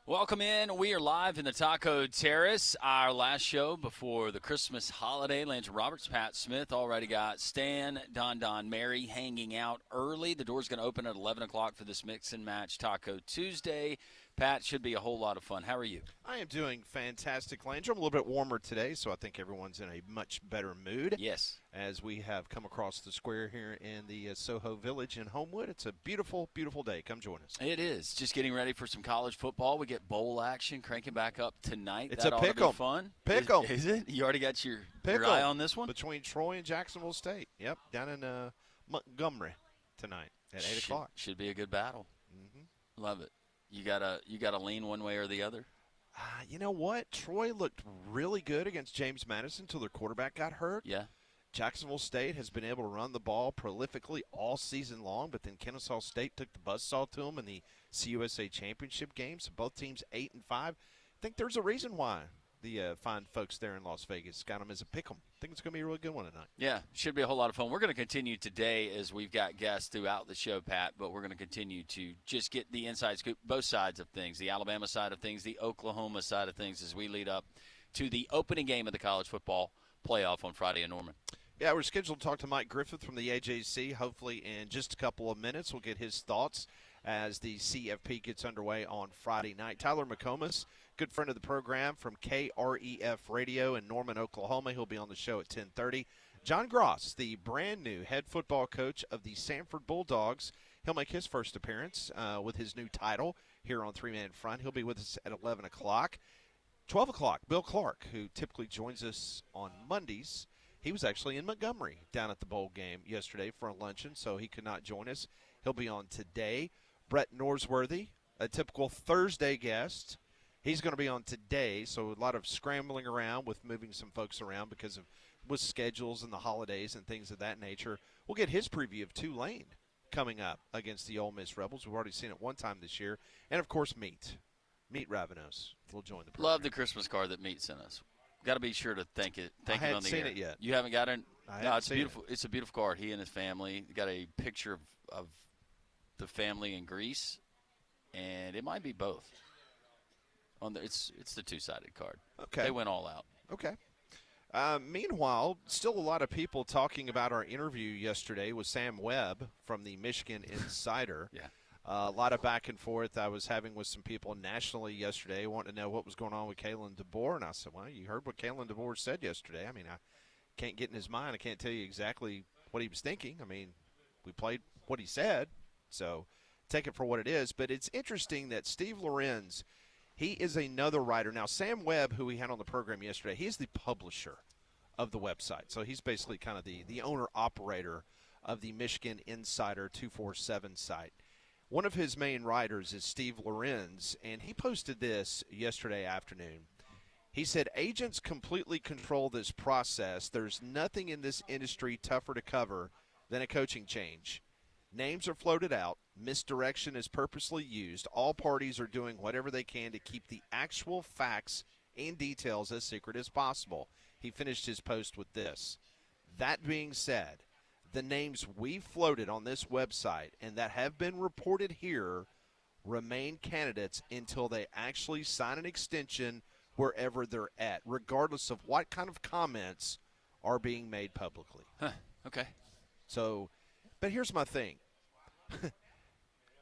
Welcome in. We are live in the Taco Terrace, our last show before the Christmas holiday. Lance Roberts, Pat Smith, already got Stan, Don, Mary hanging out early. The door's going to open at 11 o'clock for this Mix and Match Taco Tuesday. Pat, should be a whole lot of fun. How are you? I am doing fantastic, Landry. I'm a little bit warmer today, so I think everyone's in a much better mood. Yes. As we have come across the square here in the Soho Village in Homewood. It's a beautiful, beautiful day. Come join us. It is. Just getting ready for some college football. We get bowl action cranking back up tonight. It's that a ought to pick 'em. be fun. Pick 'em. Is it? You already got your Pick 'em. eye on this one? Between Troy and Jacksonville State. Yep, down in Montgomery tonight at 8 o'clock. Should be a good battle. Mm-hmm. Love it. You gotta lean one way or the other? You know what? Troy looked really good against James Madison until their quarterback got hurt. Yeah. Jacksonville State has been able to run the ball prolifically all season long, but then Kennesaw State took the buzzsaw to them in the CUSA championship game. So both teams 8-5. I think there's a reason why the fine folks there in Las Vegas got them as a pick 'em. I think it's going to be a really good one tonight. Yeah, should be a whole lot of fun. We're going to continue today as we've got guests throughout the show, Pat, but we're going to continue to just get the inside scoop, both sides of things, the Alabama side of things, the Oklahoma side of things as we lead up to the opening game of the college football playoff on Friday in Norman. Yeah, we're scheduled to talk to Mike Griffith from the AJC. Hopefully in just a couple of minutes we'll get his thoughts as the CFP gets underway on Friday night. Tyler McComas, good friend of the program from KREF Radio in Norman, Oklahoma. He'll be on the show at 10:30. John Gross, the brand new head football coach of the Sanford Bulldogs. He'll make his first appearance with his new title here on Three Man Front. He'll be with us at 11 o'clock. 12 o'clock, Bill Clark, who typically joins us on Mondays. He was actually in Montgomery down at the bowl game yesterday for a luncheon, so he could not join us. He'll be on today. Brett Norsworthy, a typical Thursday guest. He's going to be on today, so a lot of scrambling around with moving some folks around because of with schedules and the holidays and things of that nature. We'll get his preview of Tulane coming up against the Ole Miss Rebels. We've already seen it one time this year. And, of course, Meat Ravenos will join the program. Love the Christmas card that Meat sent us. Got to be sure to thank him on the air. I hadn't seen it yet. You haven't got it? No, it's beautiful. It's a beautiful card. He and his family got a picture of the family in Greece, and it might be both. It's the two-sided card. Okay. They went all out. Okay. Meanwhile, still a lot of people talking about our interview yesterday with Sam Webb from the Michigan Insider. Yeah. A lot of back and forth I was having with some people nationally yesterday wanting to know what was going on with Kalen DeBoer. And I said, well, you heard what Kalen DeBoer said yesterday. I mean, I can't get in his mind. I can't tell you exactly what he was thinking. I mean, we played what he said, so take it for what it is. But it's interesting that Steve Lorenz, he is another writer. Now, Sam Webb, who we had on the program yesterday, he's the publisher of the website. So he's basically kind of the owner-operator of the Michigan Insider 247 site. One of his main writers is Steve Lorenz, and he posted this yesterday afternoon. He said, agents completely control this process. There's nothing in this industry tougher to cover than a coaching change. Names are floated out. Misdirection is purposely used. All parties are doing whatever they can to keep the actual facts and details as secret as possible. He finished his post with this. That being said, the names we floated on this website and that have been reported here remain candidates until they actually sign an extension wherever they're at, regardless of what kind of comments are being made publicly. Huh. Okay. So, but here's my thing.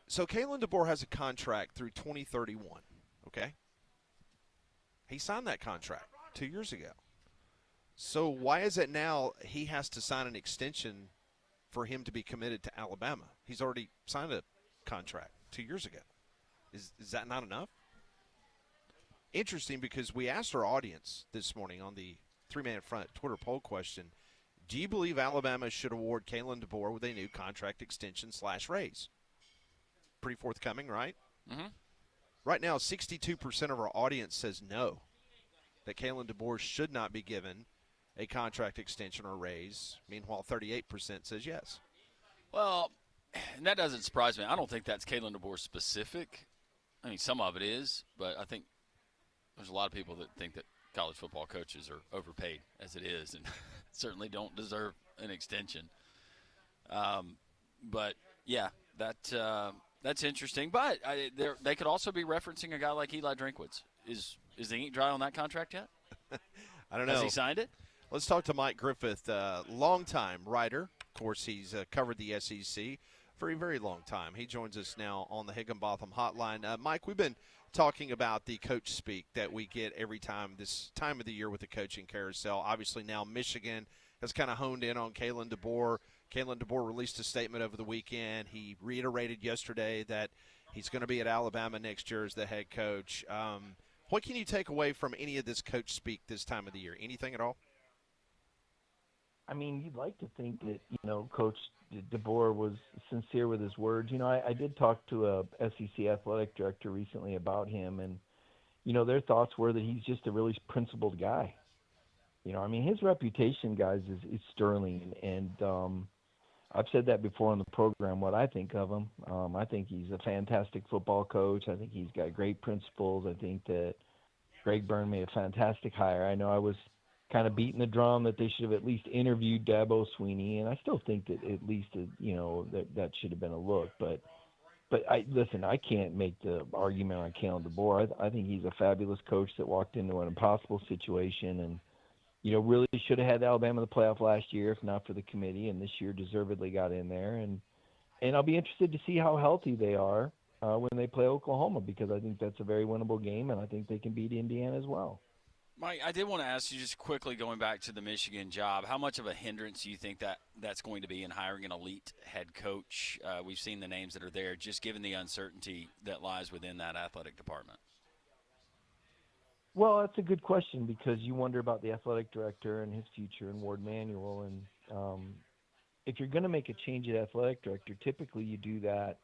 So Kalen DeBoer has a contract through 2031, okay? He signed that contract 2 years ago. So why is it now he has to sign an extension for him to be committed to Alabama? He's already signed a contract 2 years ago. Is that not enough? Interesting, because we asked our audience this morning on the three-man front Twitter poll question, do you believe Alabama should award Kalen DeBoer with a new contract extension / raise? Pretty forthcoming, right? Mm-hmm. Right now, 62% of our audience says no, that Kalen DeBoer should not be given a contract extension or raise. Meanwhile, 38% says yes. Well, and that doesn't surprise me. I don't think that's Kalen DeBoer specific. I mean, some of it is, but I think there's a lot of people that think that college football coaches are overpaid as it is and certainly don't deserve an extension. But, yeah, that That's interesting. But they could also be referencing a guy like Eli Drinkwitz. Is the ink dry on that contract yet? I don't know. Has he signed it? Let's talk to Mike Griffith, longtime writer. Of course, he's covered the SEC for a very long time. He joins us now on the Higginbotham Hotline. Mike, we've been talking about the coach speak that we get every time this time of the year with the coaching carousel. Obviously, now Michigan has kind of honed in on Kalen DeBoer. Kalen DeBoer released a statement over the weekend. He reiterated yesterday that he's going to be at Alabama next year as the head coach. What can you take away from any of this coach speak this time of the year? Anything at all? I mean, you'd like to think that, Coach DeBoer was sincere with his words. I did talk to a SEC athletic director recently about him, and, their thoughts were that he's just a really principled guy. His reputation, guys, is sterling, and I've said that before on the program, what I think of him. I think he's a fantastic football coach. I think he's got great principles. I think that Greg Byrne made a fantastic hire. I know I was kind of beating the drum that they should have at least interviewed Dabo Swinney, and I still think that at least that should have been a look. But I can't make the argument on Kalen DeBoer. I think he's a fabulous coach that walked into an impossible situation and really should have had Alabama in the playoff last year if not for the committee, and this year deservedly got in there. And I'll be interested to see how healthy they are when they play Oklahoma, because I think that's a very winnable game, and I think they can beat Indiana as well. Mike, I did want to ask you just quickly, going back to the Michigan job, how much of a hindrance do you think that's going to be in hiring an elite head coach? We've seen the names that are there, just given the uncertainty that lies within that athletic department. Well, that's a good question, because you wonder about the athletic director and his future and Ward Manuel. And if you're going to make a change at athletic director, typically you do that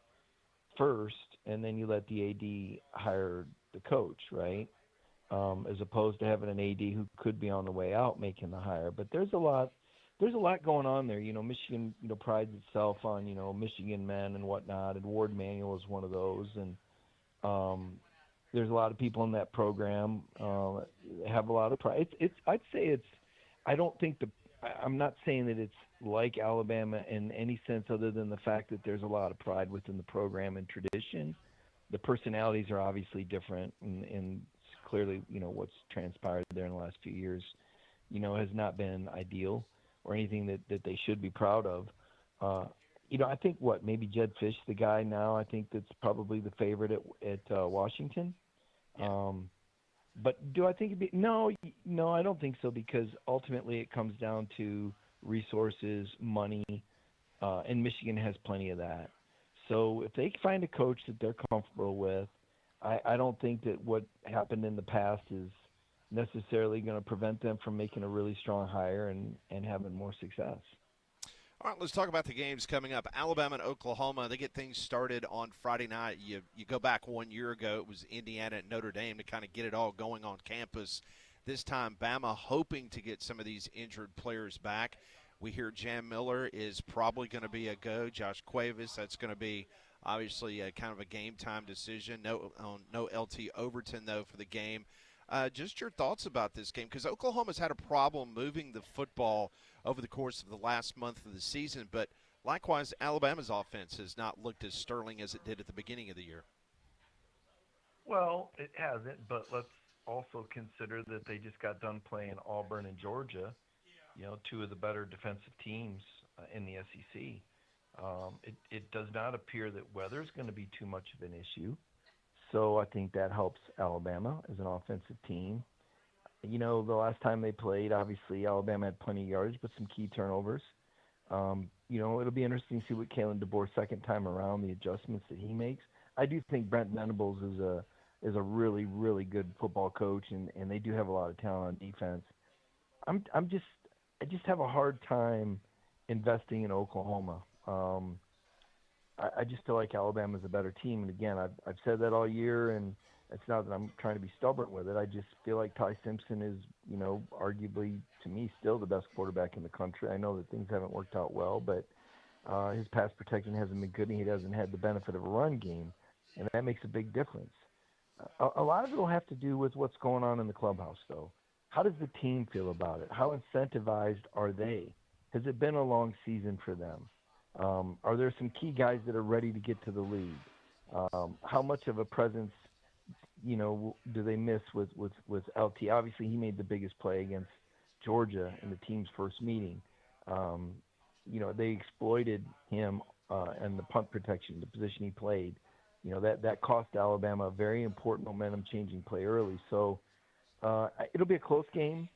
first, and then you let the AD hire the coach, right? As opposed to having an AD who could be on the way out making the hire. But there's a lot going on there. Michigan, prides itself on, Michigan men and whatnot, and Ward Manuel is one of those. And there's a lot of people in that program have a lot of pride. I'm not saying that it's like Alabama in any sense other than the fact that there's a lot of pride within the program and tradition. The personalities are obviously different, and clearly, what's transpired there in the last few years, has not been ideal or anything that they should be proud of. I think maybe Jed Fish, the guy now, I think that's probably the favorite at Washington. Yeah. But do I think it'd be no, I don't think so, because ultimately it comes down to resources, money, and Michigan has plenty of that. So if they find a coach that they're comfortable with, I don't think that what happened in the past is necessarily going to prevent them from making a really strong hire and having more success. All right, let's talk about the games coming up. Alabama and Oklahoma, they get things started on Friday night. You go back 1 year ago, it was Indiana and Notre Dame to kind of get it all going on campus. This time, Bama hoping to get some of these injured players back. We hear Jam Miller is probably going to be a go. Josh Cuevas, that's going to be obviously a kind of a game-time decision. No LT Overton, though, for the game. Just your thoughts about this game, because Oklahoma's had a problem moving the football over the course of the last month of the season, but likewise, Alabama's offense has not looked as sterling as it did at the beginning of the year. Well, it hasn't, but let's also consider that they just got done playing Auburn and Georgia, two of the better defensive teams in the SEC. It does not appear that weather is going to be too much of an issue. So I think that helps Alabama as an offensive team. The last time they played, obviously Alabama had plenty of yardage, but some key turnovers. It'll be interesting to see what Kalen DeBoer's second time around, the adjustments that he makes. I do think Brent Venables is a really, really good football coach, and they do have a lot of talent on defense. I just have a hard time investing in Oklahoma. I just feel like Alabama's a better team. And again, I've said that all year, and it's not that I'm trying to be stubborn with it. I just feel like Ty Simpson is, arguably to me still the best quarterback in the country. I know that things haven't worked out well, but his pass protection hasn't been good, and he hasn't had the benefit of a run game, and that makes a big difference. A lot of it will have to do with what's going on in the clubhouse, though. How does the team feel about it? How incentivized are they? Has it been a long season for them? Are there some key guys that are ready to get to the league? How much of a presence, do they miss with LT? Obviously, he made the biggest play against Georgia in the team's first meeting. Um, they exploited him and the punt protection, the position he played. That cost Alabama a very important momentum-changing play early. So it'll be a close game,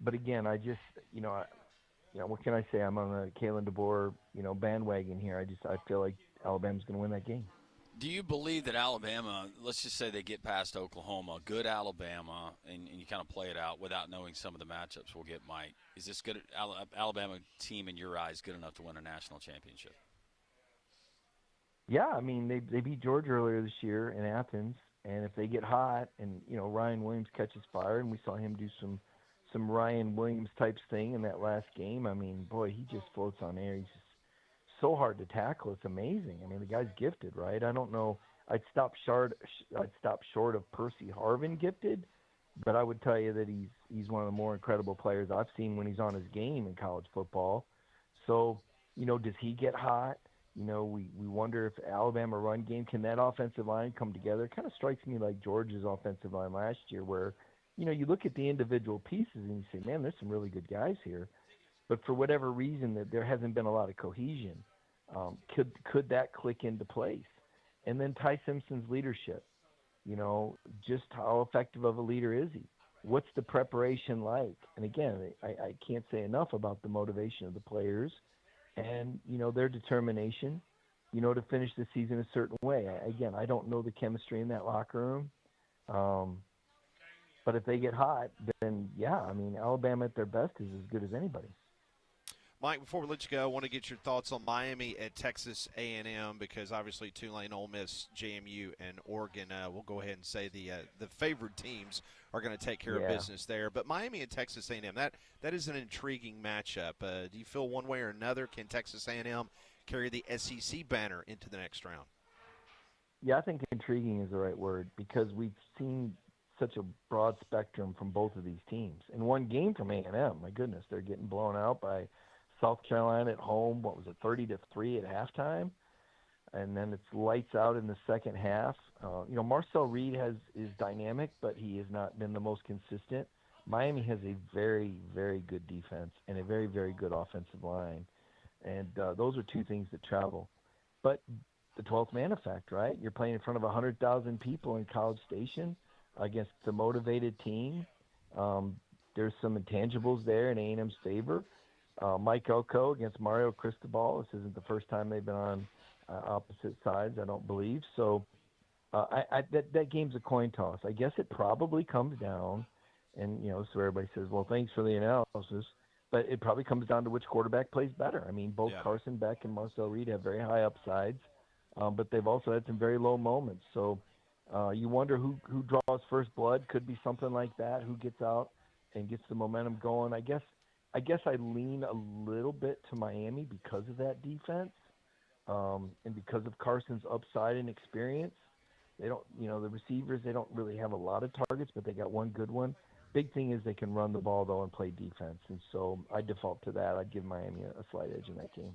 but again, I just, what can I say? I'm on the Kalen DeBoer, bandwagon here. I feel like Alabama's going to win that game. Do you believe that Alabama, let's just say they get past Oklahoma, good Alabama, and you kind of play it out without knowing some of the matchups we'll get, Mike? Is this good Alabama team in your eyes good enough to win a national championship? Yeah, I mean, they beat Georgia earlier this year in Athens, and if they get hot and, Ryan Williams catches fire, and we saw him do some Ryan Williams types thing in that last game, I mean, boy, he just floats on air. He's just so hard to tackle. It's amazing. I mean, the guy's gifted, right? I don't know. I'd stop short of Percy Harvin gifted, but I would tell you that he's one of the more incredible players I've seen when he's on his game in college football. So, does he get hot? We wonder if Alabama run game, can that offensive line come together? It kind of strikes me like Georgia's offensive line last year where, you look at the individual pieces and you say, man, there's some really good guys here. But for whatever reason, that there hasn't been a lot of cohesion. Could that click into place? And then Ty Simpson's leadership. Just how effective of a leader is he? What's the preparation like? And again, I can't say enough about the motivation of the players and, their determination, to finish the season a certain way. Again, I don't know the chemistry in that locker room. But if they get hot, then, yeah, I mean, Alabama at their best is as good as anybody. Mike, before we let you go, I want to get your thoughts on Miami at Texas A&M because obviously Tulane, Ole Miss, JMU, and Oregon. We'll go ahead and say the favored teams are going to take care of business there. But Miami and Texas A&M, that is an intriguing matchup. Do you feel one way or another can Texas A&M carry the SEC banner into the next round? Yeah, I think intriguing is the right word because we've seen such a broad spectrum from both of these teams. In one game from A&M, my goodness, they're getting blown out by South Carolina at home. What was it, 30-3 at halftime? And then it's lights out in the second half. Marcel Reed is dynamic, but he has not been the most consistent. Miami has a very, very good defense and a very, very good offensive line. And those are two things that travel. But the 12th man effect, right? You're playing in front of 100,000 people in College Station against a motivated team. There's some intangibles there in A&M's favor. Mike Elko against Mario Cristobal. This isn't the first time they've been on opposite sides, I don't believe. So that game's a coin toss. I guess it probably comes down, and, so everybody says, well, thanks for the analysis, but it probably comes down to which quarterback plays better. I mean, both Carson Beck and Marcel Reed have very high upsides, but they've also had some very low moments. So you wonder who draws first blood. Could be something like that. Who gets out and gets the momentum going? I guess I lean a little bit to Miami because of that defense, and because of Carson's upside and experience. They don't, the receivers, they don't really have a lot of targets, but they got one good one. Big thing is they can run the ball, though, and play defense. And so I default to that. I'd give Miami a slight edge in that game.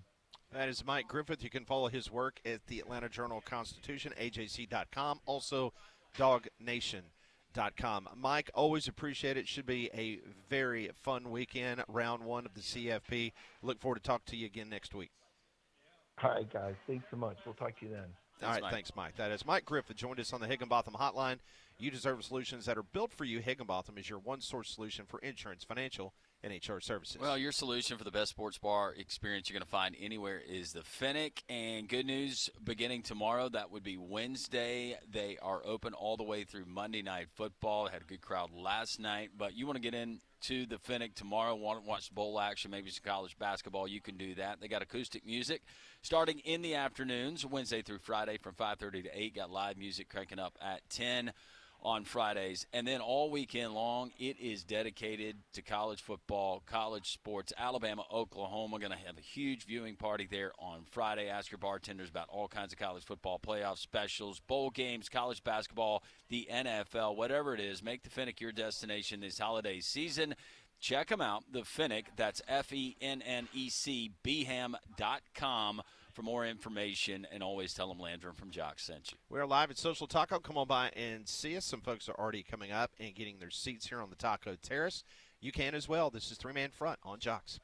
That is Mike Griffith. You can follow his work at the Atlanta Journal-Constitution, AJC.com, also DogNation.com. Mike, always appreciate it. Should be a very fun weekend, round one of the CFP. Look forward to talking to you again next week. All right, guys. Thanks so much. We'll talk to you then. All right, thanks, Mike. That is Mike Griffith joined us on the Higginbotham Hotline. You deserve solutions that are built for you. Higginbotham is your one-source solution for insurance, financial, and HR services. Well, your solution for the best sports bar experience you're going to find anywhere is the Finnick. And good news, beginning tomorrow, that would be Wednesday. They are open all the way through Monday Night Football. Had a good crowd last night. But you want to get into the Finnick tomorrow, want to watch bowl action, maybe some college basketball, you can do that. They got acoustic music starting in the afternoons, Wednesday through Friday from 5:30 to 8. Got live music cranking up at 10 on Fridays. And then all weekend long, it is dedicated to college football, college sports. Alabama, Oklahoma, going to have a huge viewing party there on Friday. Ask your bartenders about all kinds of college football playoff specials, bowl games, college basketball, the NFL, whatever it is. Make the Finnick your destination this holiday season. Check them out, the Finnick. That's FENNEC, Beham.com for more information, and always tell them Landrum from Jock sent you. We're live at Social Taco. Come on by and see us. Some folks are already coming up and getting their seats here on the Taco Terrace. You can as well. This is Three Man Front on Jocks.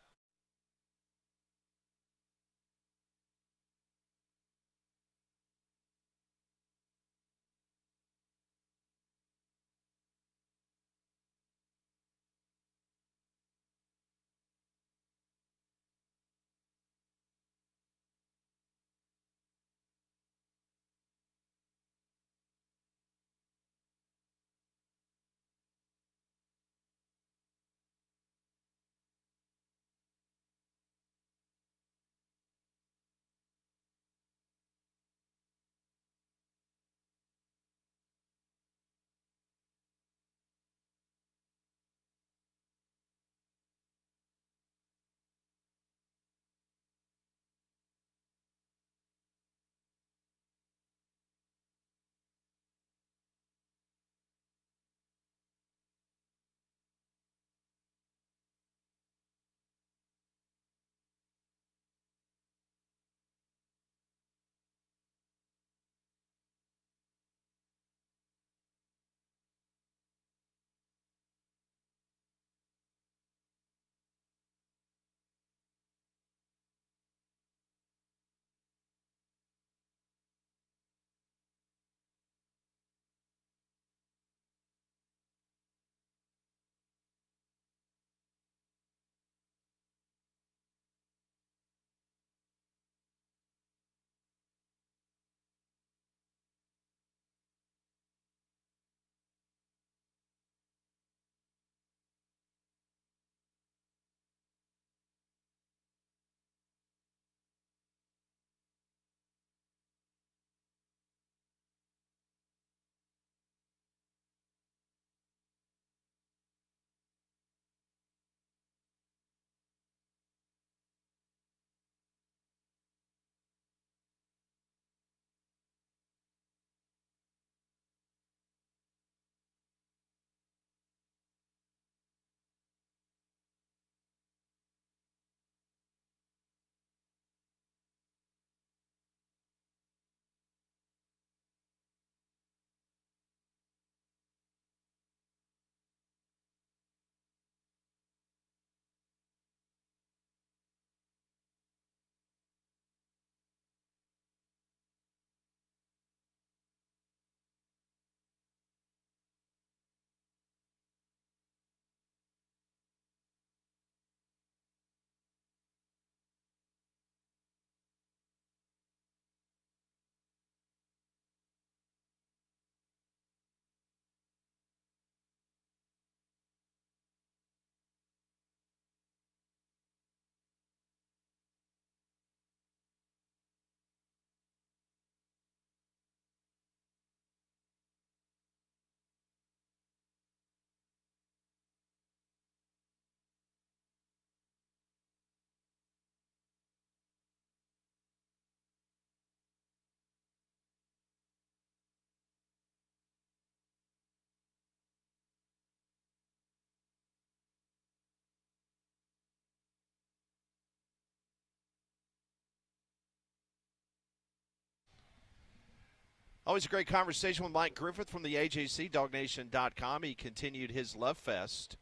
Always a great conversation with Mike Griffith from the AJC, DogNation.com. He continued his love fest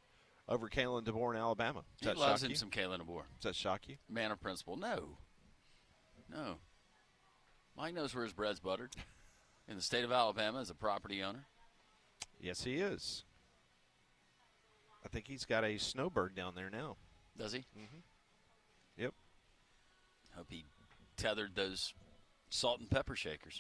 over Kalen DeBoer in Alabama. He loves him some Kalen DeBoer. Does that shock you? Man of principle. No. Mike knows where his bread's buttered. In the state of Alabama as a property owner. Yes, he is. I think he's got a snowbird down there now. Does he? Mm-hmm. Yep. Hope he tethered those salt and pepper shakers.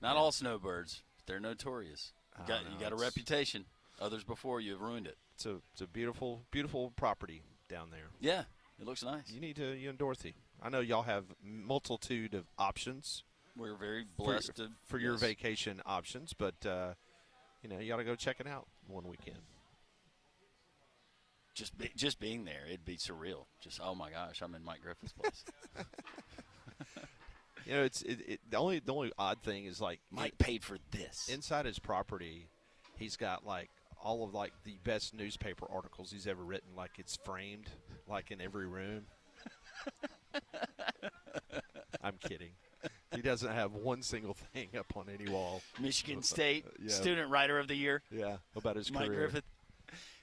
Not all snowbirds. They're notorious. You got a reputation. Others before you have ruined it. It's a beautiful, beautiful property down there. Yeah, it looks nice. You and Dorothy. I know y'all have multitude of options. We're very blessed for your vacation options, but you ought to go check it out one weekend. Just being there, it'd be surreal. Just, oh my gosh, I'm in Mike Griffith's place. It's the only odd thing is like Mike paid for this. Inside his property, he's got like all of like the best newspaper articles he's ever written. Like it's framed, like in every room. I'm kidding. He doesn't have one single thing up on any wall. Michigan State Student Writer of the Year. Yeah, about his Mike career. Griffith.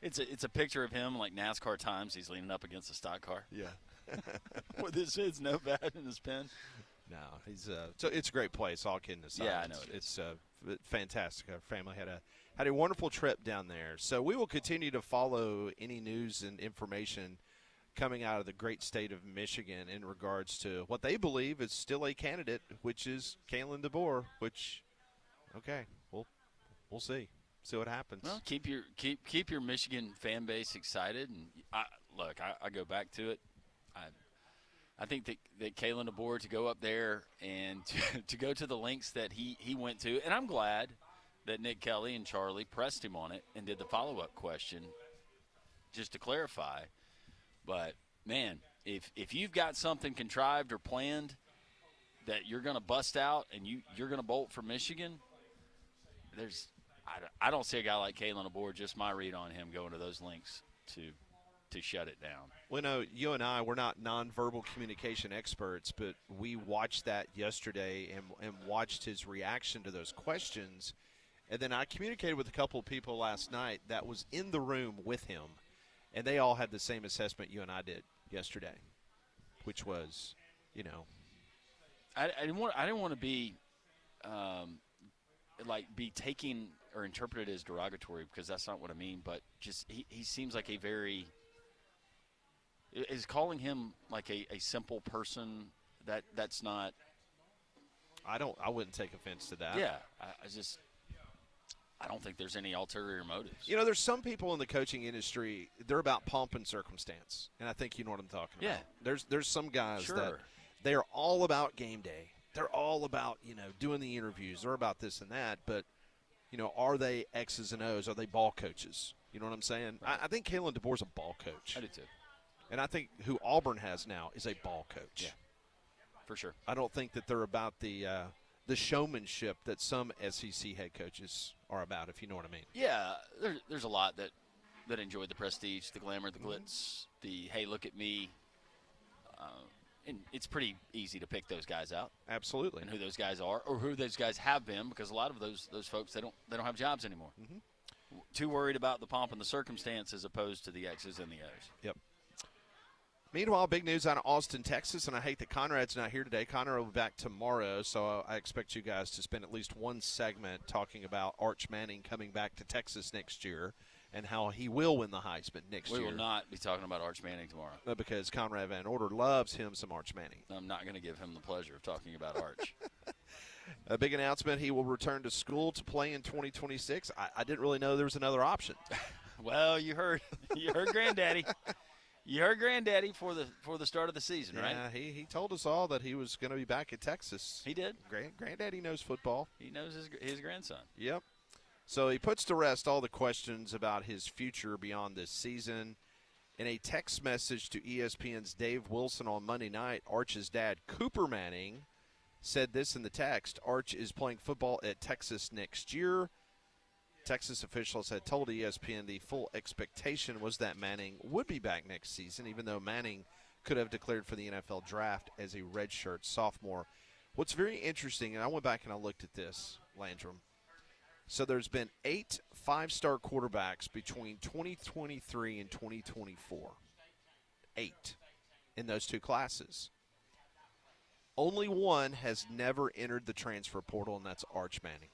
It's a picture of him like NASCAR times. He's leaning up against a stock car. Yeah. With his notepad and his pen. No, he's so it's a great place. All kidding aside, Yeah, I know it's fantastic. Our family had a wonderful trip down there. So we will continue to follow any news and information coming out of the great state of Michigan in regards to what they believe is still a candidate, which is Kalen DeBoer. Which, okay, we'll see what happens. Well, keep your Michigan fan base excited. And I go back to it. I think that Kalen DeBoer to go up there and to go to the lengths that he went to, and I'm glad that Nick Kelly and Charlie pressed him on it and did the follow-up question just to clarify. But, man, if you've got something contrived or planned that you're going to bust out and you're going to bolt for Michigan, I don't see a guy like Kalen DeBoer, just my read on him, going to those lengths to shut it down. Well, you and I, we're not nonverbal communication experts, but we watched that yesterday and watched his reaction to those questions. And then I communicated with a couple of people last night that was in the room with him, and they all had the same assessment you and I did yesterday, which was, I didn't want to be be taking or interpreted as derogatory, because that's not what I mean. But just he seems like a very – is calling him like a simple person that's not – I wouldn't take offense to that. Yeah, I don't think there's any ulterior motives. There's some people in the coaching industry, they're about pomp and circumstance, and I think you know what I'm talking about. Yeah. There's some guys Sure. that they are all about game day. They're all about, doing the interviews. They're about this and that, but, are they X's and O's? Are they ball coaches? You know what I'm saying? Right. I think Kalen DeBoer's a ball coach. I do too. And I think who Auburn has now is a ball coach. Yeah, for sure. I don't think that they're about the showmanship that some SEC head coaches are about, if you know what I mean. Yeah, there's a lot that enjoy the prestige, the glamour, the glitz, the hey, look at me. And it's pretty easy to pick those guys out. Absolutely. And who those guys are, or who those guys have been, because a lot of those folks, they don't have jobs anymore. Mm-hmm. Too worried about the pomp and the circumstance as opposed to the X's and the O's. Yep. Meanwhile, big news out of Austin, Texas, and I hate that Conrad's not here today. Conrad will be back tomorrow, so I expect you guys to spend at least one segment talking about Arch Manning coming back to Texas next year and how he will win the Heisman next year. We will not be talking about Arch Manning tomorrow. Because Conrad Van Order loves him some Arch Manning. I'm not going to give him the pleasure of talking about Arch. A big announcement, he will return to school to play in 2026. I didn't really know there was another option. Well, you heard Granddaddy. You heard Granddaddy for the start of the season, right? Yeah, he told us all that he was going to be back at Texas. He did. Granddaddy knows football. He knows his grandson. Yep. So he puts to rest all the questions about his future beyond this season. In a text message to ESPN's Dave Wilson on Monday night, Arch's dad, Cooper Manning, said this in the text: Arch is playing football at Texas next year. Texas officials had told ESPN the full expectation was that Manning would be back next season, even though Manning could have declared for the NFL draft as a redshirt sophomore. What's very interesting, and I went back and I looked at this, Landrum. So there's been 8 five-star quarterbacks between 2023 and 2024. 8 in those two classes. Only one has never entered the transfer portal, and that's Arch Manning.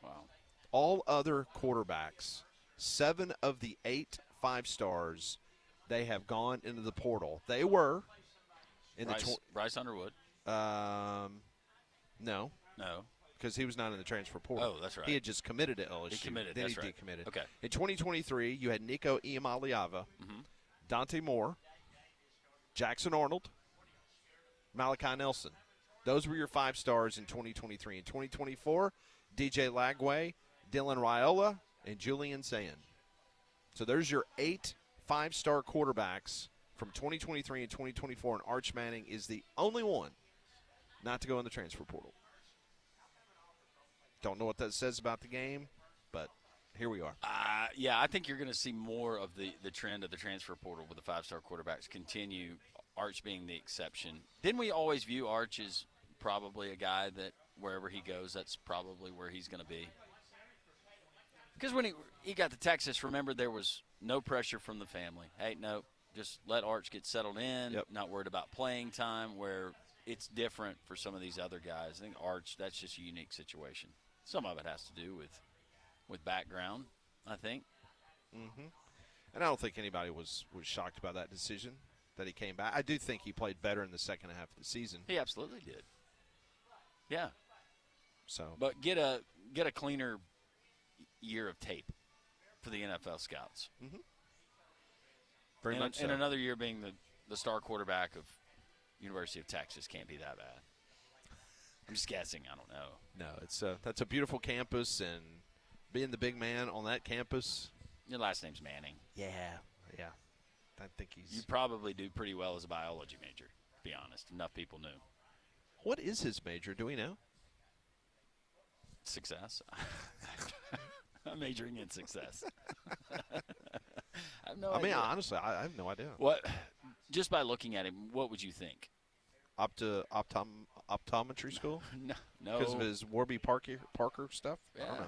Wow. All other quarterbacks, 7 of the 8 5-stars, they have gone into the portal. They were in Bryce Underwood. No. No. Because he was not in the transfer portal. Oh, that's right. He had just committed to LSU. He committed, then that's he right. decommitted. Okay. In 2023, you had Nico Iamaleava, Dante Moore, Jackson Arnold, Malachi Nelson. Those were your 5 stars in 2023. In 2024, DJ Lagway, Dylan Raiola, and Julian Sayin. So there's your 8 5-star quarterbacks from 2023 and 2024, and Arch Manning is the only one not to go in the transfer portal. Don't know what that says about the game, but here we are. Yeah, I think you're going to see more of the trend of the transfer portal with the 5-star quarterbacks continue Arch being the exception. Didn't we always view Arch as probably a guy that wherever he goes, that's probably where he's going to be? Because when he got to Texas, remember, there was no pressure from the family. Hey, no, just let Arch get settled in, Yep. not worried about playing time, where it's different for some of these other guys. I think Arch, that's just a unique situation. Some of it has to do with background, I think. Mm-hmm. And I don't think anybody was shocked by that decision that he came back. I do think he played better in the second half of the season. He absolutely did. Yeah. So, But get a cleaner year of tape for the NFL scouts. very much so. And another year being the star quarterback of University of Texas can't be that bad. I'm just guessing. I don't know. No, that's a beautiful campus, and being the big man on that campus. Your last name's Manning. Yeah. I think You he's. probably do pretty well as a biology major, to be honest. Enough people knew. What is his major? Do we know? Success. I'm majoring in success. I have no I mean, idea. honestly, I have no idea. What? Just by looking at him, what would you think? Optometry school? No. Because of his Warby Parker stuff? Yeah. I don't know.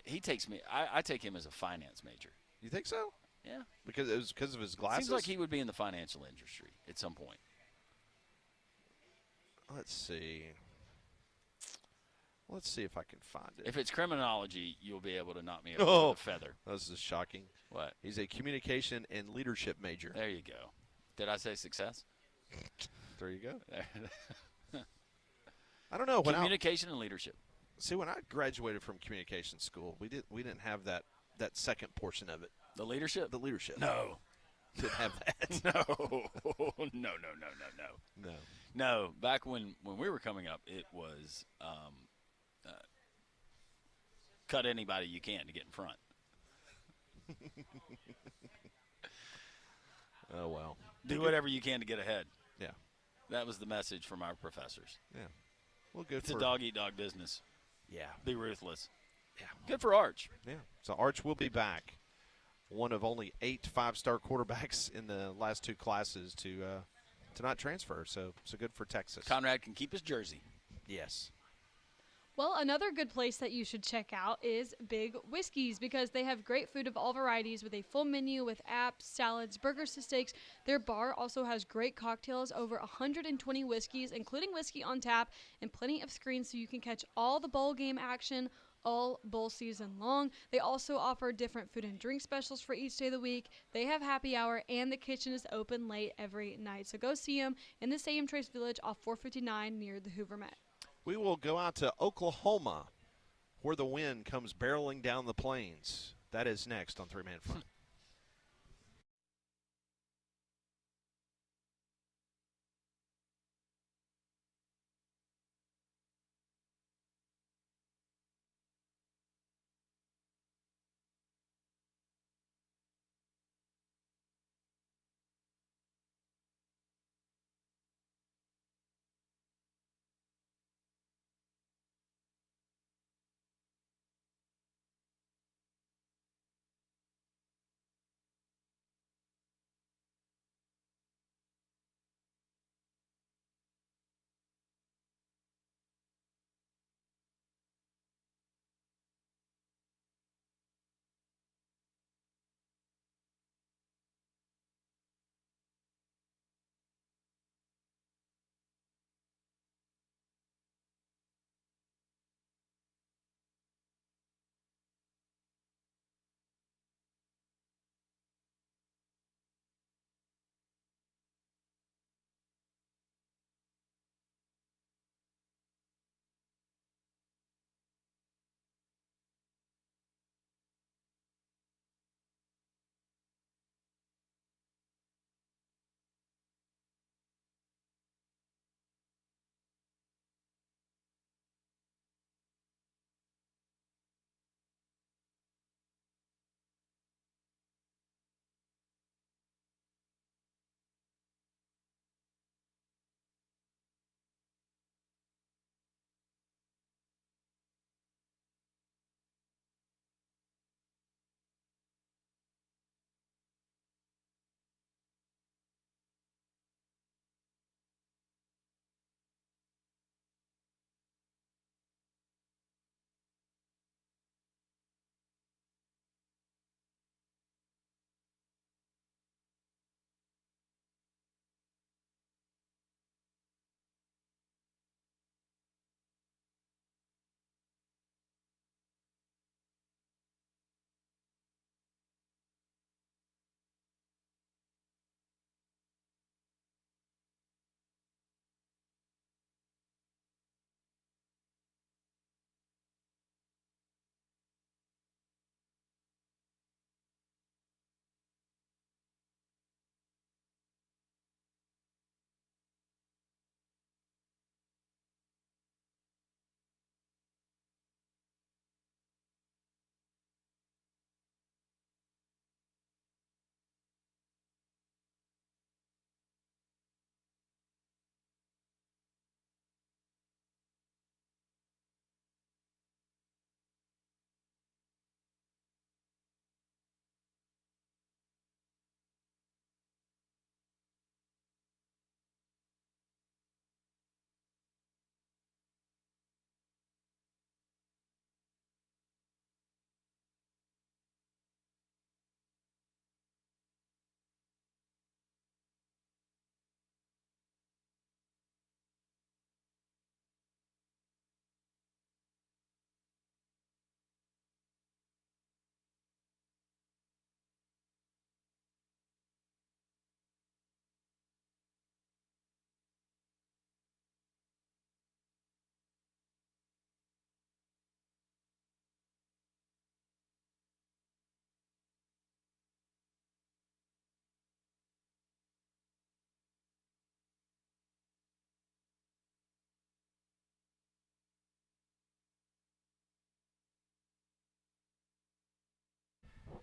He takes me. I take him as a finance major. You think so? Yeah. Because it was because of his glasses? Seems like he would be in the financial industry at some point. Let's see. Let's see if I can find it. If it's criminology, you'll be able to knock me over with a feather. This is shocking. What? He's a communication and leadership major. There you go. Did I say success? There you go. There. I don't know. Communication and leadership. When I graduated from communication school, we didn't have that second portion of it. The leadership? The leadership. No. Didn't have that. No. No. No, back when we were coming up, it was cut anybody you can to get in front. Oh, well. Do whatever you can to get ahead. Yeah. That was the message from our professors. Yeah. Well, good It's for a dog-eat-dog business. Yeah. Be ruthless. Yeah. Good for Arch. Yeah. So Arch will be back. One of only 8 5-star quarterbacks in the last 2 classes to not transfer. So good for Texas. Conrad can keep his jersey. Yes. Well, another good place that you should check out is Big Whiskey's because they have great food of all varieties with a full menu with apps, salads, burgers to steaks. Their bar also has great cocktails, over 120 whiskeys, including whiskey on tap, and plenty of screens so you can catch all the bowl game action all bowl season long. They also offer different food and drink specials for each day of the week. They have happy hour, and the kitchen is open late every night. So go see them in the Stadium Trace Village off 459 near the Hoover Met. We will go out to Oklahoma, where the wind comes barreling down the plains. That is next on 3 Man Front.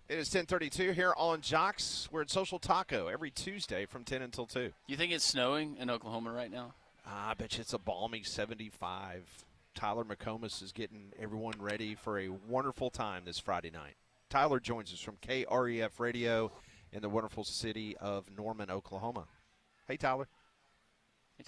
It is 10:32 here on Jocks. We're at Social Taco every Tuesday from 10 until 2. You think it's snowing in Oklahoma right now? I bet you it's a balmy 75. Tyler McComas is getting everyone ready for a wonderful time this Friday night. Tyler joins us from KREF Radio in the wonderful city of Norman, Oklahoma. Hey, Tyler.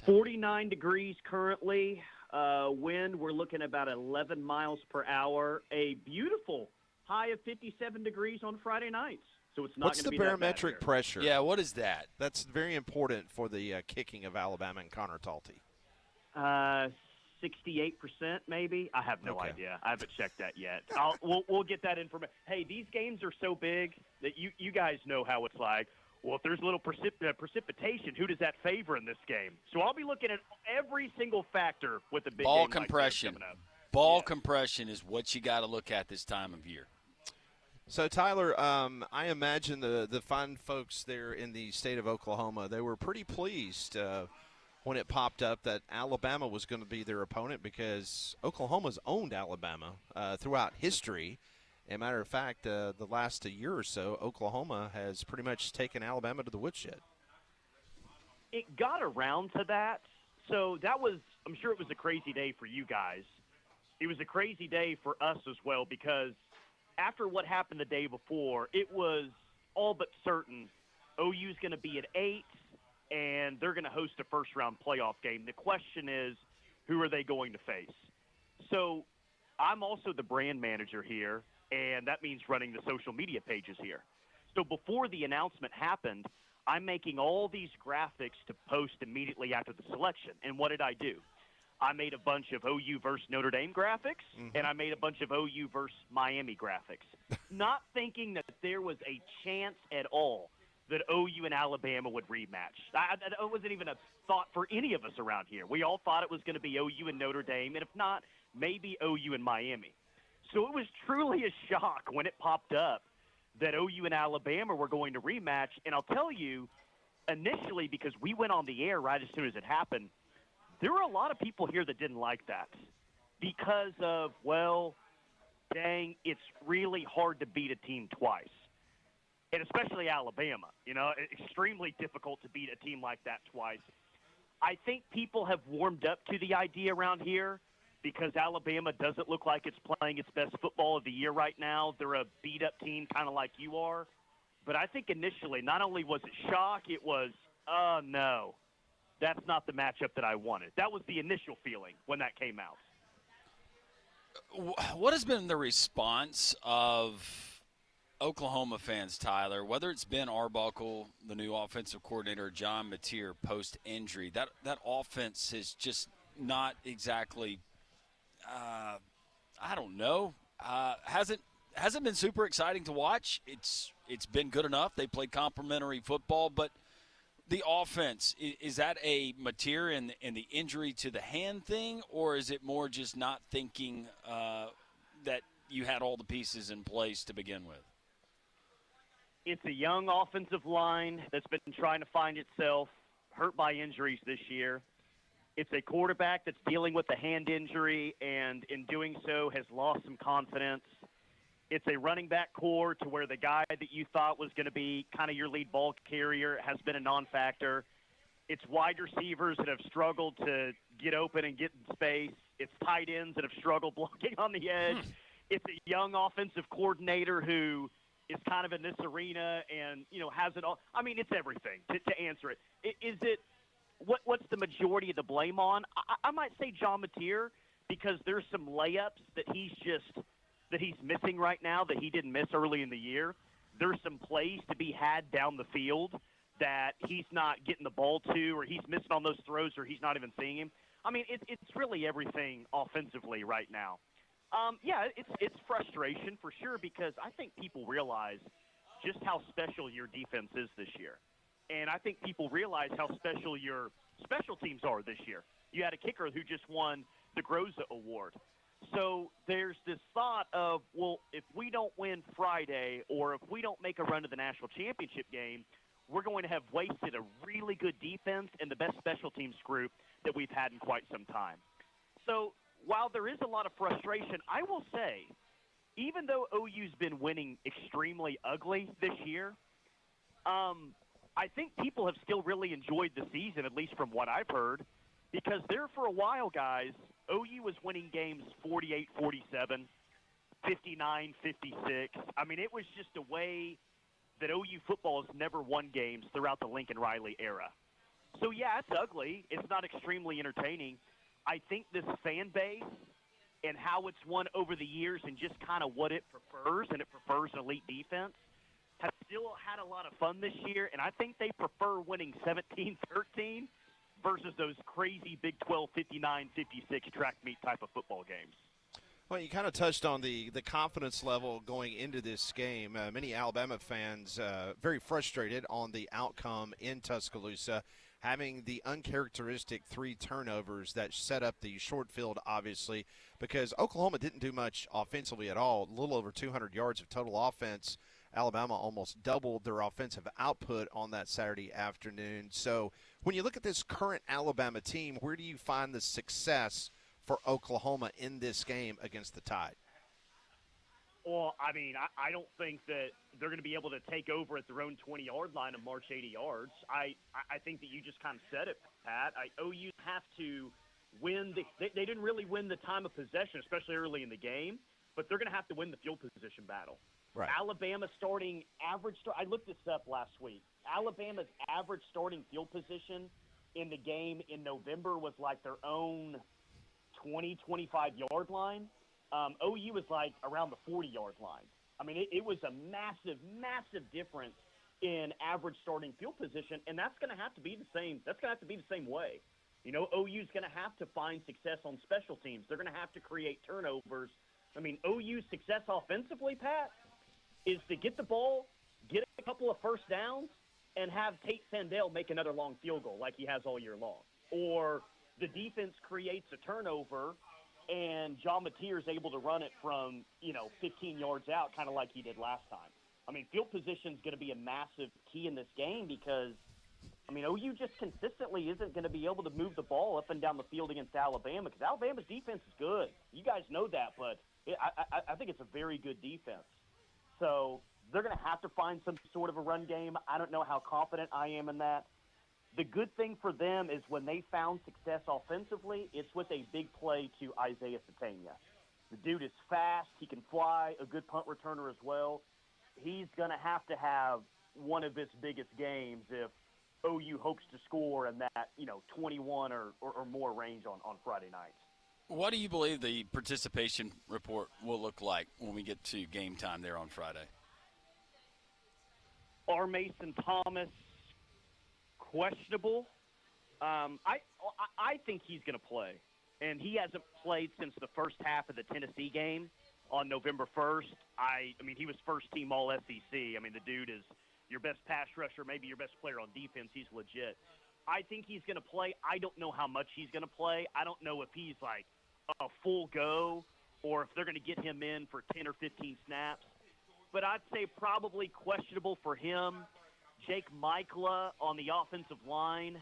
49 degrees currently. Wind, we're looking about 11 miles per hour. A beautiful high of 57 degrees on Friday nights. So it's not What's going to the be barometric pressure? Yeah, what is that? That's very important for the kicking of Alabama and Connor Talty. 68% maybe. I have no idea. I haven't checked that yet. We'll get that information. Hey, these games are so big that you guys know how it's like. Well, if there's a little precipitation, who does that favor in this game? So I'll be looking at every single factor with the big ball game compression. Like coming up. Ball compression is what you got to look at this time of year. So, Tyler, I imagine the fine folks there in the state of Oklahoma, they were pretty pleased when it popped up that Alabama was going to be their opponent because Oklahoma's owned Alabama throughout history. As a matter of fact, the last year or so, Oklahoma has pretty much taken Alabama to the woodshed. It got around to that. So that was, I'm sure it was a crazy day for you guys. It was a crazy day for us as well because after what happened the day before, it was all but certain OU's going to be at 8, and they're going to host a first-round playoff game. The question is, who are they going to face? So I'm also the brand manager here, and that means running the social media pages here. So before the announcement happened, I'm making all these graphics to post immediately after the selection. And what did I do? I made a bunch of OU versus Notre Dame graphics, and I made a bunch of OU versus Miami graphics, not thinking that there was a chance at all that OU and Alabama would rematch. It wasn't even a thought for any of us around here. We all thought it was going to be OU and Notre Dame, and if not, maybe OU and Miami. So it was truly a shock when it popped up that OU and Alabama were going to rematch. And I'll tell you, initially, because we went on the air right as soon as it happened, there were a lot of people here that didn't like that because of, well, dang, it's really hard to beat a team twice. And especially Alabama, extremely difficult to beat a team like that twice. I think people have warmed up to the idea around here because Alabama doesn't look like it's playing its best football of the year right now. They're a beat-up team kind of like you are. But I think initially, not only was it shock, it was, oh, no, that's not the matchup that I wanted. That was the initial feeling when that came out. What has been the response of Oklahoma fans, Tyler, whether it's Ben Arbuckle, the new offensive coordinator, John Mateer post-injury? That offense is just not exactly I don't know. Hasn't been super exciting to watch. It's been good enough. They played complimentary football, but the offense, is that a Mateer in the injury to the hand thing, or is it more just not thinking that you had all the pieces in place to begin with? It's a young offensive line that's been trying to find itself, hurt by injuries this year. It's a quarterback that's dealing with a hand injury and in doing so has lost some confidence. It's a running back core to where the guy that you thought was going to be kind of your lead ball carrier has been a non-factor. It's wide receivers that have struggled to get open and get in space. It's tight ends that have struggled blocking on the edge. It's a young offensive coordinator who is kind of in this arena and, has it all. I mean, it's everything to answer it. Is it what's the majority of the blame on? I might say John Mateer because there's some layups that he's missing right now that he didn't miss early in the year. There's some plays to be had down the field that he's not getting the ball to, or he's missing on those throws, or he's not even seeing him. I mean, it's really everything offensively right now. It's frustration for sure because I think people realize just how special your defense is this year. And I think people realize how special your special teams are this year. You had a kicker who just won the Groza Award. So there's this thought of, well, if we don't win Friday or if we don't make a run to the national championship game, we're going to have wasted a really good defense and the best special teams group that we've had in quite some time. So while there is a lot of frustration, I will say even though OU's been winning extremely ugly this year, I think people have still really enjoyed the season, at least from what I've heard, because there for a while, guys, OU was winning games 48-47, 59-56. I mean, it was just a way that OU football has never won games throughout the Lincoln Riley era. So, yeah, it's ugly. It's not extremely entertaining. I think this fan base and how it's won over the years and just kind of what it prefers, and it prefers an elite defense, have still had a lot of fun this year, and I think they prefer winning 17-13 versus those crazy Big 12 59-56 track meet type of football games. Well, you kind of touched on the confidence level going into this game. Many Alabama fans very frustrated on the outcome in Tuscaloosa, having the uncharacteristic 3 turnovers that set up the short field, obviously, because Oklahoma didn't do much offensively at all, a little over 200 yards of total offense. Alabama almost doubled their offensive output on that Saturday afternoon. So when you look at this current Alabama team, where do you find the success for Oklahoma in this game against the Tide? Well, I mean, I don't think that they're going to be able to take over at their own 20-yard line and march 80 yards. I think that you just kind of said it, Pat. OU have to win. They didn't really win the time of possession, especially early in the game, but they're going to have to win the field position battle. Right. Alabama starting average – I looked this up last week. Alabama's average starting field position in the game in November was like their own 20, 25-yard line. OU was like around the 40-yard line. I mean, it was a massive, massive difference in average starting field position, and that's going to have to be the same. That's going to have to be the same way. You know, OU's going to have to find success on special teams. They're going to have to create turnovers. I mean, OU's success offensively, Pat, is to get the ball, get a couple of first downs, and have Tate Sandell make another long field goal like he has all year long. Or the defense creates a turnover, and John Mateer is able to run it from, 15 yards out, kind of like he did last time. I mean, field position is going to be a massive key in this game because, OU just consistently isn't going to be able to move the ball up and down the field against Alabama because Alabama's defense is good. You guys know that, but I think it's a very good defense. So they're going to have to find some sort of a run game. I don't know how confident I am in that. The good thing for them is when they found success offensively, it's with a big play to Isaiah Satania. The dude is fast. He can fly, a good punt returner as well. He's going to have one of his biggest games if OU hopes to score in that, 21 or more range on Friday nights. What do you believe the participation report will look like when we get to game time there on Friday? R. Mason Thomas, questionable. I think he's going to play, and he hasn't played since the first half of the Tennessee game on November 1st. He was first-team All-SEC. The dude is your best pass rusher, maybe your best player on defense. He's legit. I think he's going to play. I don't know how much he's going to play. I don't know if he's like a full go or if they're going to get him in for 10 or 15 snaps. But I'd say probably questionable for him. Jake Michla on the offensive line,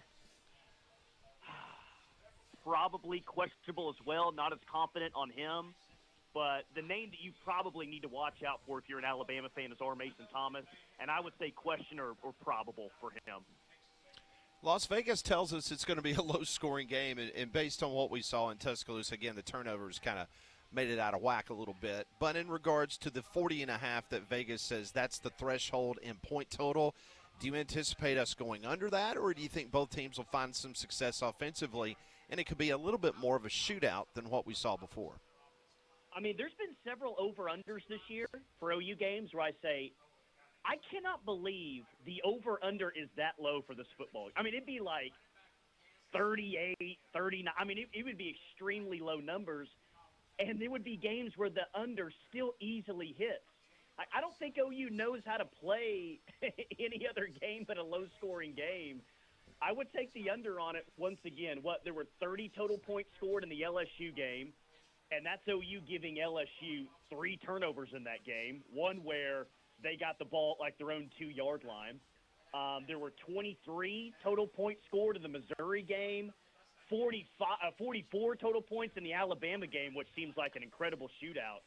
probably questionable as well. Not as confident on him. But the name that you probably need to watch out for if you're an Alabama fan is R. Mason Thomas. And I would say question or probable for him. Las Vegas tells us it's going to be a low-scoring game, and based on what we saw in Tuscaloosa, again, the turnovers kind of made it out of whack a little bit. But in regards to the 40.5 that Vegas says that's the threshold in point total, do you anticipate us going under that, or do you think both teams will find some success offensively, and it could be a little bit more of a shootout than what we saw before? There's been several over-unders this year for OU games where I say, I cannot believe the over-under is that low for this football. It'd be like 38, 39. It would be extremely low numbers, and there would be games where the under still easily hits. I don't think OU knows how to play any other game but a low-scoring game. I would take the under on it once again. There were 30 total points scored in the LSU game, and that's OU giving LSU 3 turnovers in that game, one where they got the ball at like their own 2-yard line. There were 23 total points scored in the Missouri game, 44 total points in the Alabama game, which seems like an incredible shootout.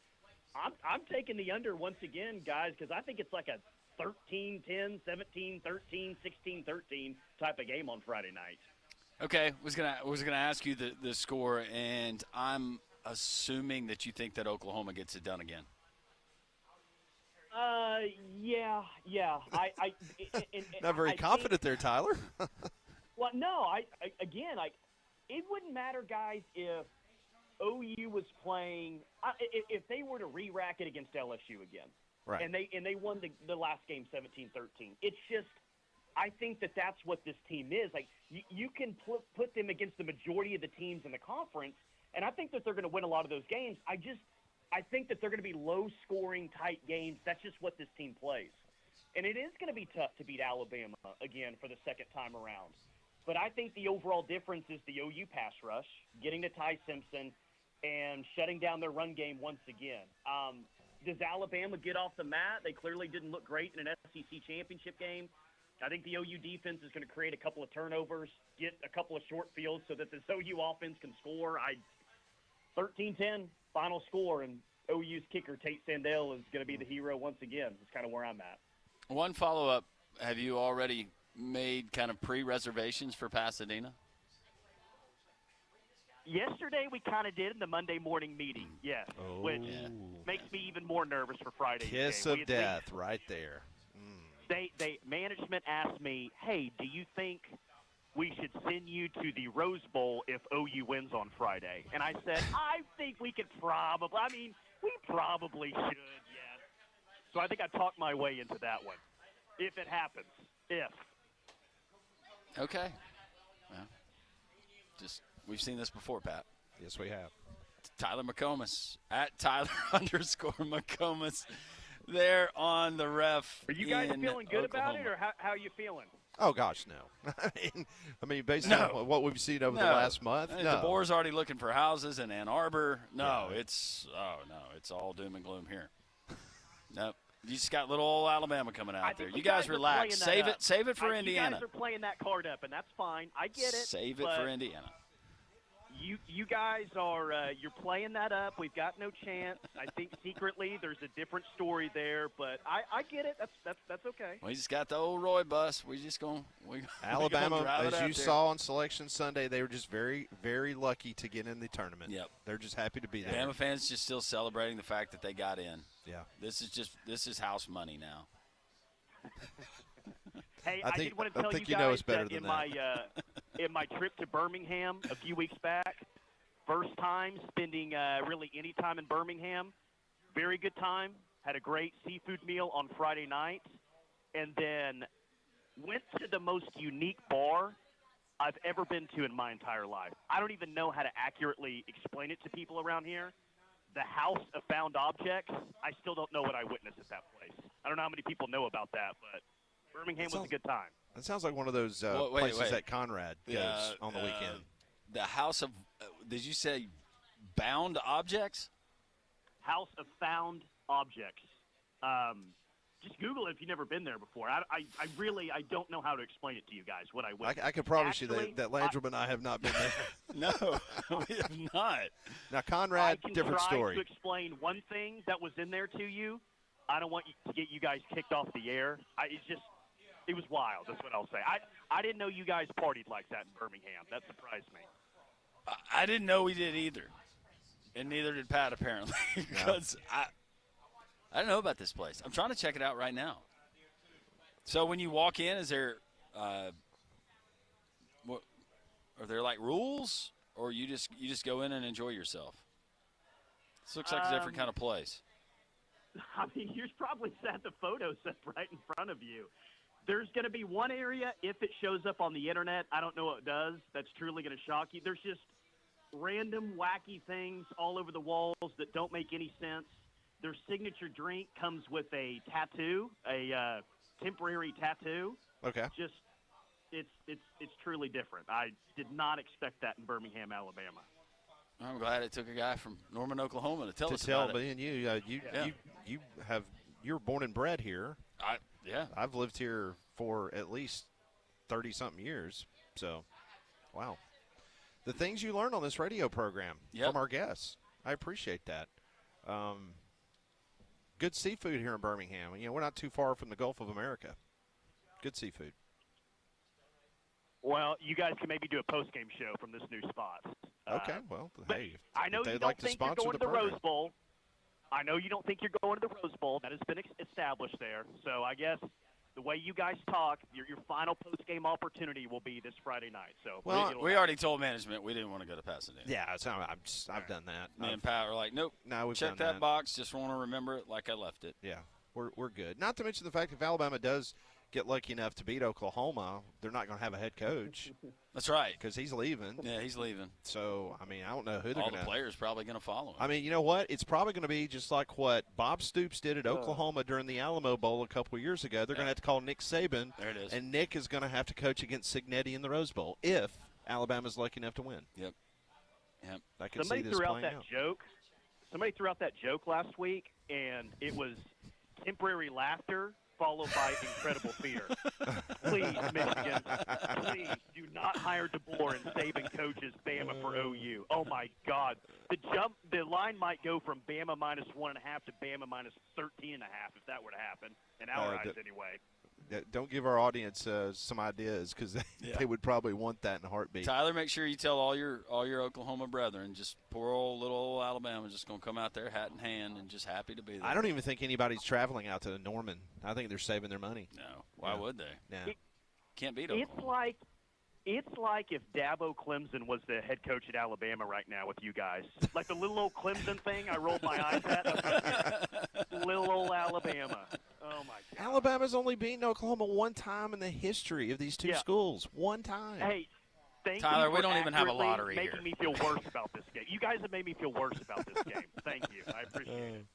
I'm taking the under once again, guys, because I think it's like a 13-10, 17-13, 16-13 type of game on Friday night. Okay, was gonna ask you the score, and I'm assuming that you think that Oklahoma gets it done again. Yeah. Not very confident there, Tyler. Well, no, again, it wouldn't matter, guys, if OU was playing if they were to re-rack it against LSU again, right? And they won the last game 17-13. It's just, I think that's what this team is. Like you can put them against the majority of the teams in the conference, and I think that they're going to win a lot of those games. I think that they're going to be low-scoring, tight games. That's just what this team plays. And it is going to be tough to beat Alabama again for the second time around. But I think the overall difference is the OU pass rush, getting to Ty Simpson, and shutting down their run game once again. Does Alabama get off the mat? They clearly didn't look great in an SEC championship game. I think the OU defense is going to create a couple of turnovers, get a couple of short fields so that this OU offense can score. 13-10 final score, and OU's kicker, Tate Sandell, is going to be the hero once again. That's kind of where I'm at. One follow-up. Have you already made kind of pre-reservations for Pasadena? Yesterday we kind of did in the Monday morning meeting, yes, which makes me even more nervous for Friday's game. Kiss of death right there. They management asked me, hey, do you think we should send you to the Rose Bowl if OU wins on Friday? And I said, I think we could we probably should, yes. So I think I talked my way into that one, if it happens, if. Okay. Well, we've seen this before, Pat. Yes, we have. Tyler McComas at Tyler _McComas there on the ref. Are you guys feeling good Oklahoma. about it, or how are you feeling? Oh, gosh, no. I mean, based on what we've seen over the last month, no. The board's already looking for houses in Ann Arbor. No, it's all doom and gloom here. Nope. You just got little old Alabama coming out there. You guys relax. Save it for Indiana. You guys are playing that card up, and that's fine. I get it. Save it for Indiana. You guys are you're playing that up. We've got no chance. I think secretly there's a different story there, but I get it. That's okay. We just got the old Roy bus. We just going Alabama, as you saw on Selection Sunday, they were just very, very lucky to get in the tournament. Yep. They're just happy to be there. Bama fans just still celebrating the fact that they got in. Yeah. This is house money now. Hey, I did want to tell you guys that in my trip to Birmingham a few weeks back, first time spending really any time in Birmingham, very good time, had a great seafood meal on Friday night, and then went to the most unique bar I've ever been to in my entire life. I don't even know how to accurately explain it to people around here. The House of Found Objects, I still don't know what I witnessed at that place. I don't know how many people know about that, but Birmingham was a good time. That sounds like one of those places that Conrad goes on the weekend. The House of did you say bound objects? House of Found Objects. Just Google it if you've never been there before. I don't know how to explain it to you guys, what I witnessed. I can promise you that Landrum and I have not been there. No, we have not. Now, Conrad, different story. I can try to explain one thing that was in there to you. I don't want to get you guys kicked off the air. It was wild. That's what I'll say. I didn't know you guys partied like that in Birmingham. That surprised me. I didn't know we did either, and neither did Pat apparently. Because I don't know about this place. I'm trying to check it out right now. So when you walk in, is there what are there like rules, or you just go in and enjoy yourself? This looks like a different kind of place. I mean, you're probably set the photo set right in front of you. There's going to be one area, if it shows up on the internet, I don't know what it does, that's truly going to shock you. There's just random wacky things all over the walls that don't make any sense. Their signature drink comes with a tattoo, a temporary tattoo. Okay. Just it's truly different. I did not expect that in Birmingham, Alabama. I'm glad it took a guy from Norman, Oklahoma to tell us about it. To tell me and you're born and bred here. I've lived here for at least 30-something years. So, wow. The things you learn on this radio program from our guests. I appreciate that. good seafood here in Birmingham. You know, we're not too far from the Gulf of America. Good seafood. Well, you guys can maybe do a post-game show from this new spot. Okay, well, hey, I know if you they'd don't like to think you're sponsor going to the program. Rose Bowl. I know you don't think you're going to the Rose Bowl. That has been established there. So I guess the way you guys talk, your final post-game opportunity will be this Friday night. So Well, We already told management we didn't want to go to Pasadena. Yeah, so I've done that. Me and Pat were like, nope. No, we've check done that box. Just want to remember it like I left it. Yeah, we're good. Not to mention the fact if Alabama does get lucky enough to beat Oklahoma, they're not going to have a head coach. That's right. Because he's leaving. Yeah, he's leaving. So, I mean, I don't know who they're All going to. the players probably going to follow him. I mean, you know what? It's probably going to be just like what Bob Stoops did at Oklahoma during the Alamo Bowl a couple of years ago. They're going to have to call Nick Saban. There it is. And Nick is going to have to coach against Signetti in the Rose Bowl if Alabama's lucky enough to win. Yep. I can Somebody see this threw out playing that out. joke. Somebody threw out that joke last week, and it was temporary laughter followed by incredible fear. Please, Michigan, please do not hire DeBoer and Saban coaches Bama for OU. Oh my God, the line might go from Bama -1.5 to Bama -13.5 if that were to happen in our eyes anyway. Don't give our audience some ideas because they would probably want that in a heartbeat. Tyler, make sure you tell all your Oklahoma brethren, just poor old little old Alabama just going to come out there hat in hand and just happy to be there. I don't even think anybody's traveling out to Norman. I think they're saving their money. No. Why would they? Yeah. Can't beat Oklahoma. It's like if Dabo Clemson was the head coach at Alabama right now with you guys. Like the little old Clemson thing I rolled my eyes at. Little old Alabama. Oh, my God. Alabama's only beaten Oklahoma one time in the history of these two schools. One time. Hey, thank Tyler, you we for don't even have a accurately lottery making me feel worse about this game. You guys have made me feel worse about this game. Thank you. I appreciate it.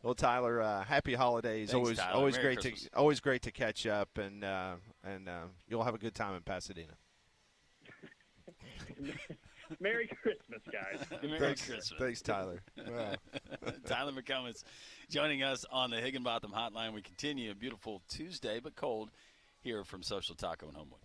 Well, Tyler, happy holidays. Thanks, Tyler. Always Merry great Christmas. always great to catch up, and you'll have a good time in Pasadena. Merry Christmas, guys. Merry Christmas. Thanks, Tyler. Wow. Tyler McComas joining us on the Higginbotham Hotline. We continue a beautiful Tuesday, but cold, here from Social Taco in Homewood.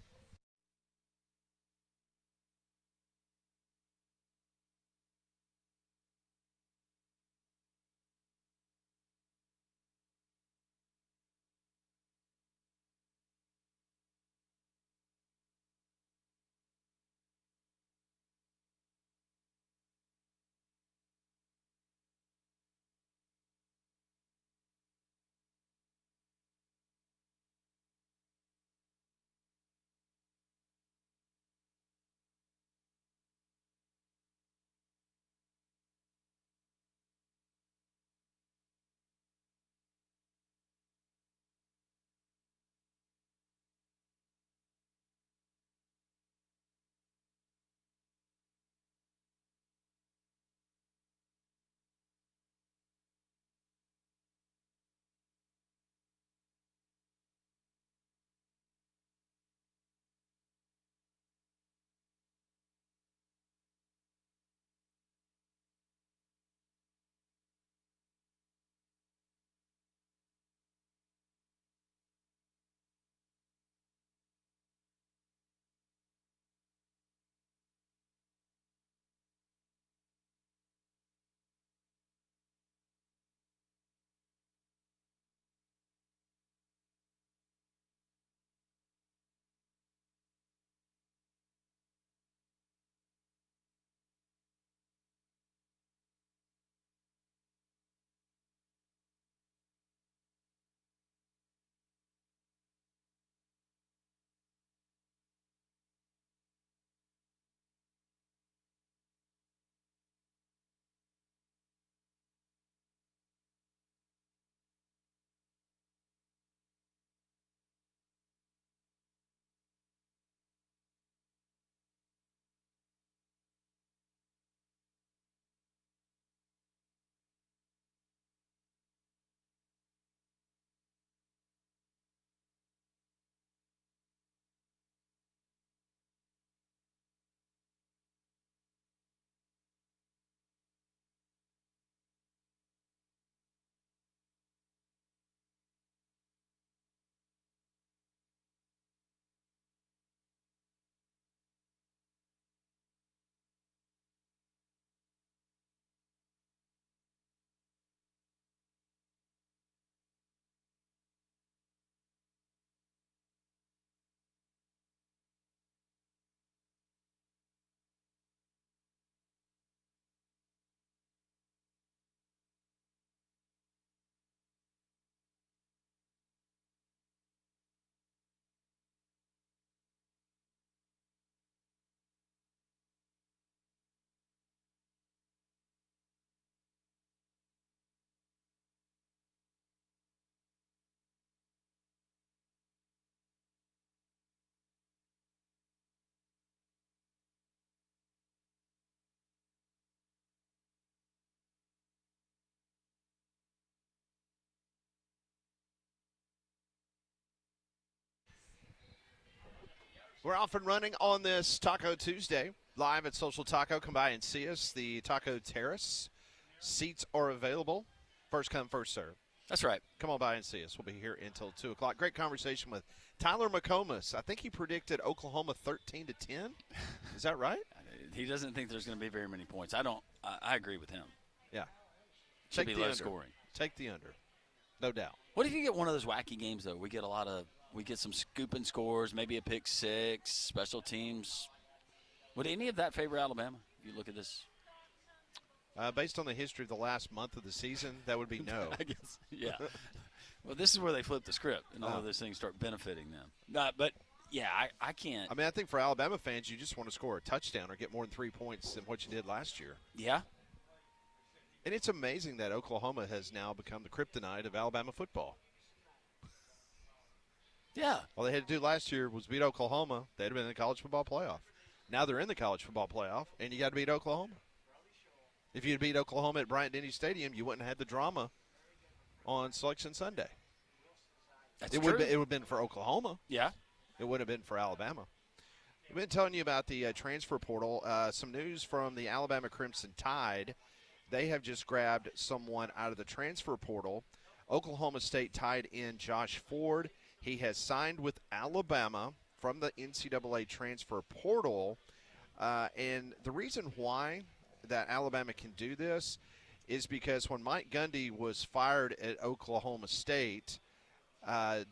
We're off and running on this Taco Tuesday, live at Social Taco. Come by and see us. The Taco Terrace. Seats are available. First come, first serve. That's right. Come on by and see us. We'll be here until 2 o'clock. Great conversation with Tyler McComas. I think he predicted Oklahoma 13-10. Is that right? He doesn't think there's going to be very many points. I agree with him. Yeah. Should Take be the low under. scoring. Take the under. No doubt. What if you get one of those wacky games, though? We get some scooping scores, maybe a pick six, special teams. Would any of that favor Alabama? If you look at this. Based on the history of the last month of the season, that would be no. I guess, yeah. Well, this is where they flip the script, and all of those things start benefiting them. But, yeah, I can't. I mean, I think for Alabama fans, you just want to score a touchdown or get more than 3 points than what you did last year. Yeah. And it's amazing that Oklahoma has now become the kryptonite of Alabama football. Yeah. All they had to do last year was beat Oklahoma. They'd have been in the college football playoff. Now they're in the college football playoff, and you got to beat Oklahoma. If you'd beat Oklahoma at Bryant-Denny Stadium, you wouldn't have had the drama on Selection Sunday. That's It true. would have been for Oklahoma. Yeah. It would have been for Alabama. We've been telling you about the transfer portal. Some news from the Alabama Crimson Tide. They have just grabbed someone out of the transfer portal. Oklahoma State tied in Josh Ford. He has signed with Alabama from the NCAA transfer portal. And the reason why that Alabama can do this is because when Mike Gundy was fired at Oklahoma State,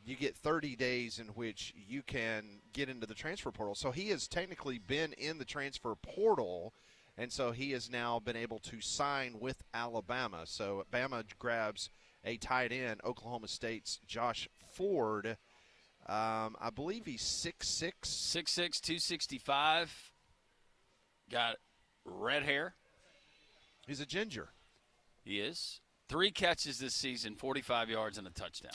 you get 30 days in which you can get into the transfer portal. So he has technically been in the transfer portal, and so he has now been able to sign with Alabama. So Bama grabs a tight end, Oklahoma State's Josh Ford. I believe he's 6'6". 6'6", 265. Got red hair. He's a ginger. He is. 3 catches this season, 45 yards and a touchdown.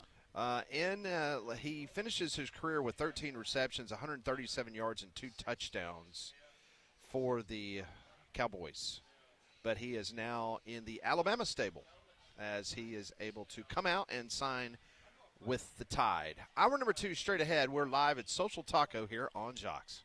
He finishes his career with 13 receptions, 137 yards, and 2 touchdowns for the Cowboys. But he is now in the Alabama stable as he is able to come out and sign with the Tide. Hour number 2 straight ahead. We're live at Social Taco here on Jocks.